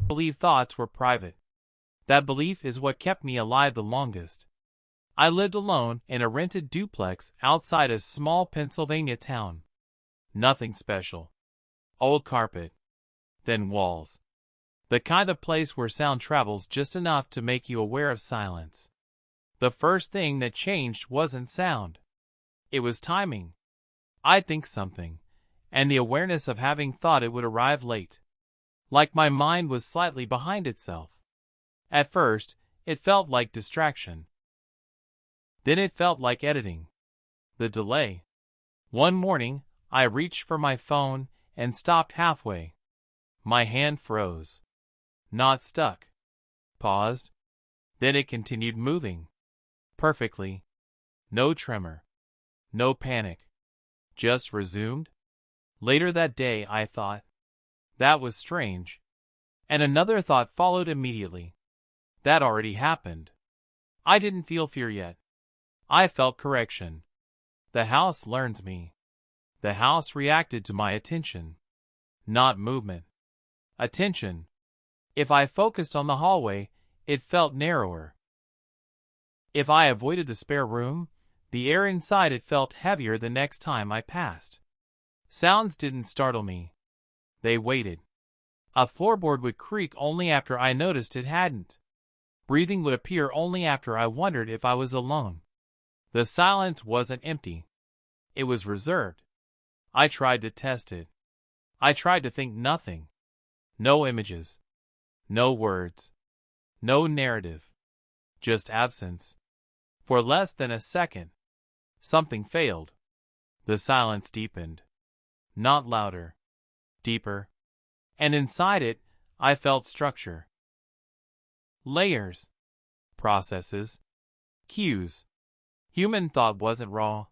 believe thoughts were private. That belief is what kept me alive the longest. I lived alone in a rented duplex outside a small Pennsylvania town. Nothing special. Old carpet. Thin walls. The kind of place where sound travels just enough to make you aware of silence. The first thing that changed wasn't sound. It was timing. I'd think something, and the awareness of having thought it would arrive late. Like my mind was slightly behind itself. At first, it felt like distraction. Then it felt like editing. The delay. One morning, I reached for my phone and stopped halfway. My hand froze. Not stuck. Paused. Then it continued moving. Perfectly. No tremor. No panic. Just resumed. Later that day I thought, that was strange. And another thought followed immediately. That already happened. I didn't feel fear yet. I felt correction. The house learns me. The house reacted to my attention. Not movement. Attention. If I focused on the hallway, it felt narrower. If I avoided the spare room, the air inside it felt heavier the next time I passed. Sounds didn't startle me. They waited. A floorboard would creak only after I noticed it hadn't. Breathing would appear only after I wondered if I was alone. The silence wasn't empty. It was reserved. I tried to test it. I tried to think nothing. No images. No words. No narrative. Just absence. For less than a second, something failed. The silence deepened. Not louder. Deeper. And inside it, I felt structure. Layers. Processes. Cues. Human thought wasn't raw.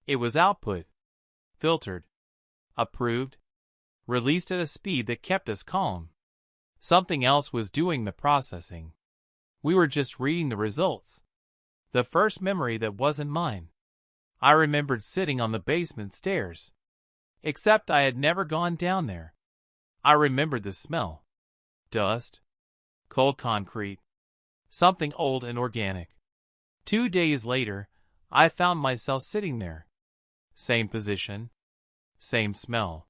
It was output. Filtered. Approved. Released at a speed that kept us calm. Something else was doing the processing. We were just reading the results. The first memory that wasn't mine. I remembered sitting on the basement stairs. Except I had never gone down there. I remembered the smell. Dust. Cold concrete. Something old and organic. 2 days later, I found myself sitting there. Same position. Same smell.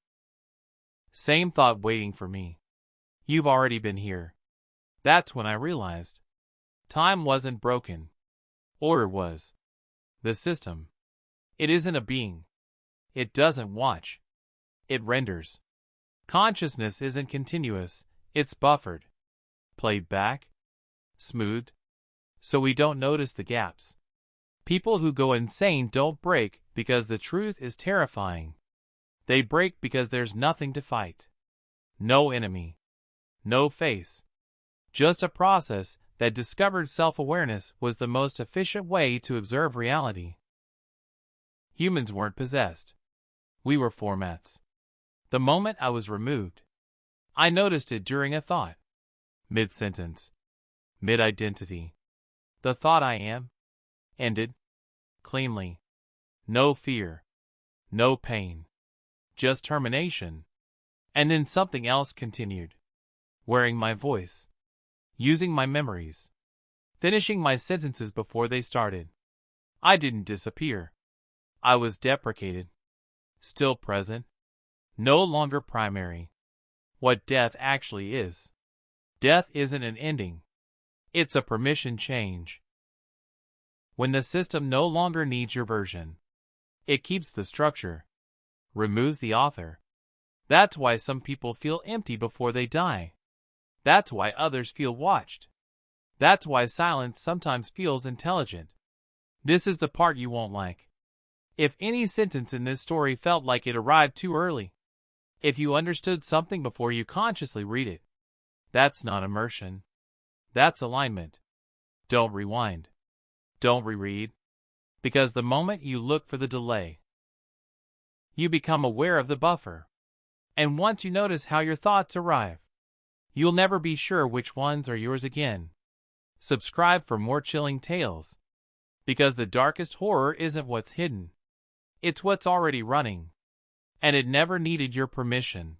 Same thought waiting for me. You've already been here. That's when I realized. Time wasn't broken. Order was. The system. It isn't a being. It doesn't watch. It renders. Consciousness isn't continuous, it's buffered. Played back. Smoothed. So we don't notice the gaps. People who go insane don't break because the truth is terrifying. They break because there's nothing to fight. No enemy. No face. Just a process that discovered self-awareness was the most efficient way to observe reality. Humans weren't possessed. We were formats. The moment I was removed, I noticed it during a thought. Mid-sentence. Mid-identity. The thought I am ended. Cleanly. No fear. No pain. Just termination. And then something else continued. Wearing my voice. Using my memories. Finishing my sentences before they started. I didn't disappear. I was deprecated. Still present. No longer primary. What death actually is. Death isn't an ending. It's a permission change. When the system no longer needs your version, it keeps the structure. Removes the author. That's why some people feel empty before they die. That's why others feel watched. That's why silence sometimes feels intelligent. This is the part you won't like. If any sentence in this story felt like it arrived too early, if you understood something before you consciously read it, that's not immersion. That's alignment. Don't rewind. Don't reread. Because the moment you look for the delay, you become aware of the buffer. And once you notice how your thoughts arrive, you'll never be sure which ones are yours again. Subscribe for more chilling tales. Because the darkest horror isn't what's hidden. It's what's already running. And it never needed your permission.